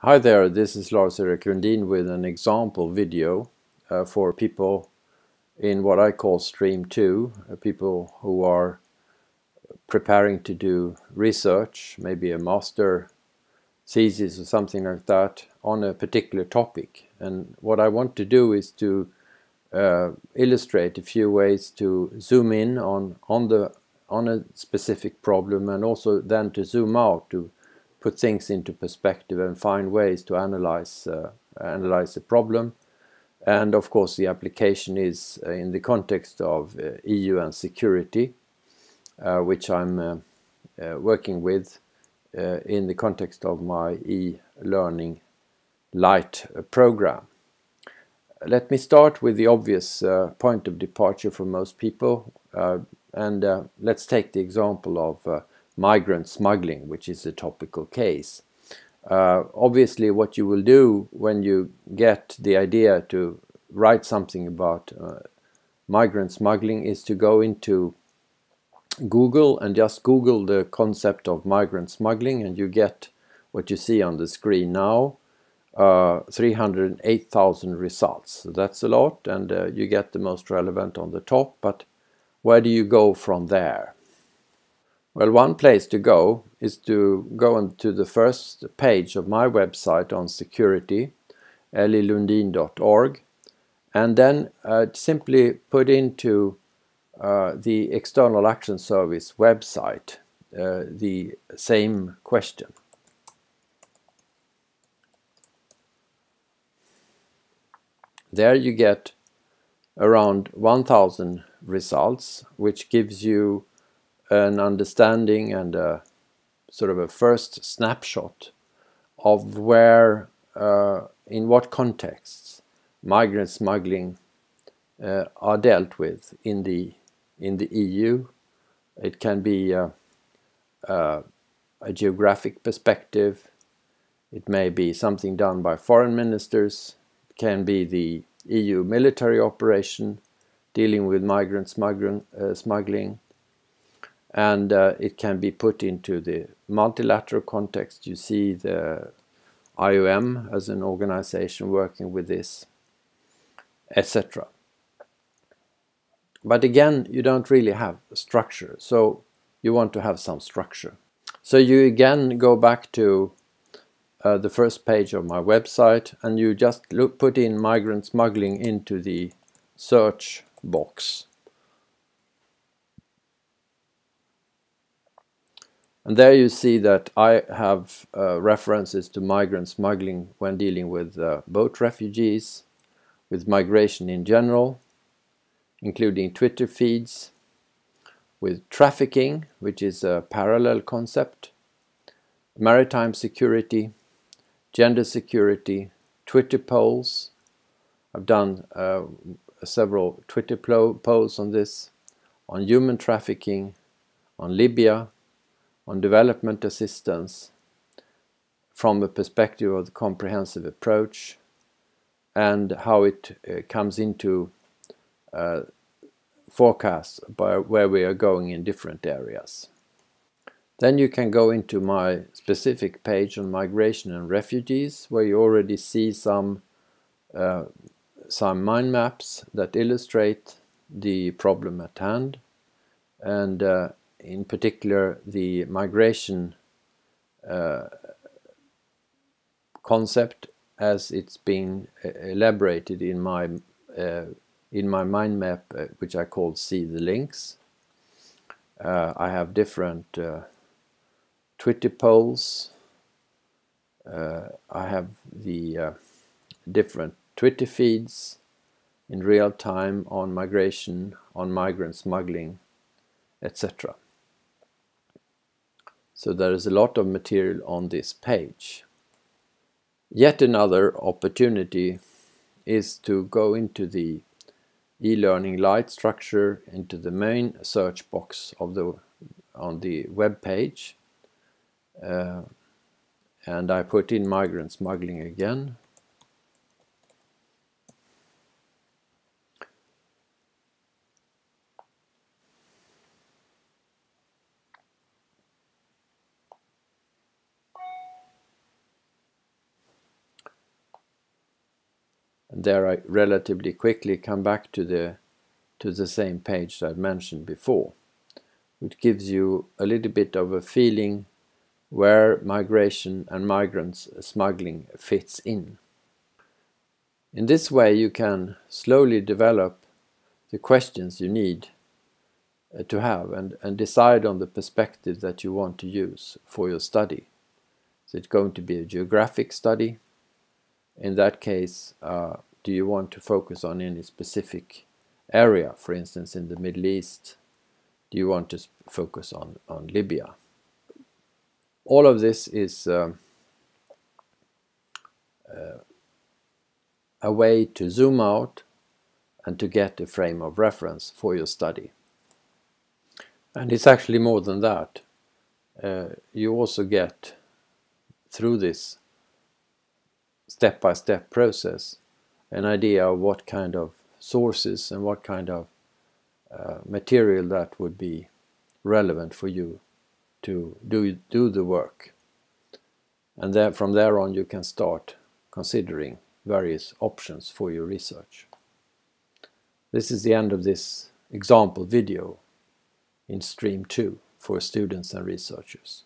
Hi there, this is Lars-Erik with an example video for people in what I call Stream 2, people who are preparing to do research, maybe a master thesis or something like that, on a particular topic. And what I want to do is to illustrate a few ways to zoom in on a specific problem, and also then to zoom out to put things into perspective and find ways to analyze the problem. And of course the application is in the context of EU and security, which I'm working with in the context of my e-learning light program. Let me start with the obvious point of departure for most people, and let's take the example of migrant smuggling, which is a topical case. Obviously what you will do when you get the idea to write something about migrant smuggling is to go into Google and just Google the concept of migrant smuggling, and you get what you see on the screen now. 308,000 results. So that's a lot, and you get the most relevant on the top, but where do you go from there? Well, one place to go is to go onto the first page of my website on security, lilundin.org, and then simply put into the External Action Service website the same question. There you get around 1,000 results, which gives you an understanding and a sort of a first snapshot of where, in what contexts, migrant smuggling are dealt with in the EU. It can be a geographic perspective. It may be something done by foreign ministers. It can be the EU military operation dealing with migrant smuggling, and it can be put into the multilateral context. You see the IOM as an organization working with this, etc. But again, you don't really have a structure, so you want to have some structure. So you again go back to the first page of my website, and you just put in migrant smuggling into the search box. And there you see that I have references to migrant smuggling when dealing with boat refugees, with migration in general, including Twitter feeds, with trafficking, which is a parallel concept, maritime security, gender security, Twitter polls. I've done several Twitter polls on this, on human trafficking, on Libya, on development assistance, from the perspective of the comprehensive approach, and how it comes into forecasts by where we are going in different areas. Then you can go into my specific page on migration and refugees, where you already see some mind maps that illustrate the problem at hand, and in particular the migration concept as it's being elaborated in my mind map, which I call See the Links. I have different Twitter polls. I have the different Twitter feeds in real time on migration, on migrant smuggling, etc. So there is a lot of material on this page. Yet another opportunity is to go into the e-learning light structure, into the main search box of on the web page, and I put in migrant smuggling again. And there I relatively quickly come back to the same page that I mentioned before, which gives you a little bit of a feeling where migration and migrants smuggling fits in. In this way you can slowly develop the questions you need to have and decide on the perspective that you want to use for your study. Is it going to be a geographic study? In that case, do you want to focus on any specific area, for instance in the Middle East? Do you want to focus on Libya? All of this is a way to zoom out and to get a frame of reference for your study. And it's actually more than that. You also get, through this step-by-step process, an idea of what kind of sources and what kind of material that would be relevant for you to do the work. And then from there on you can start considering various options for your research. This is the end of this example video in Stream 2 for students and researchers.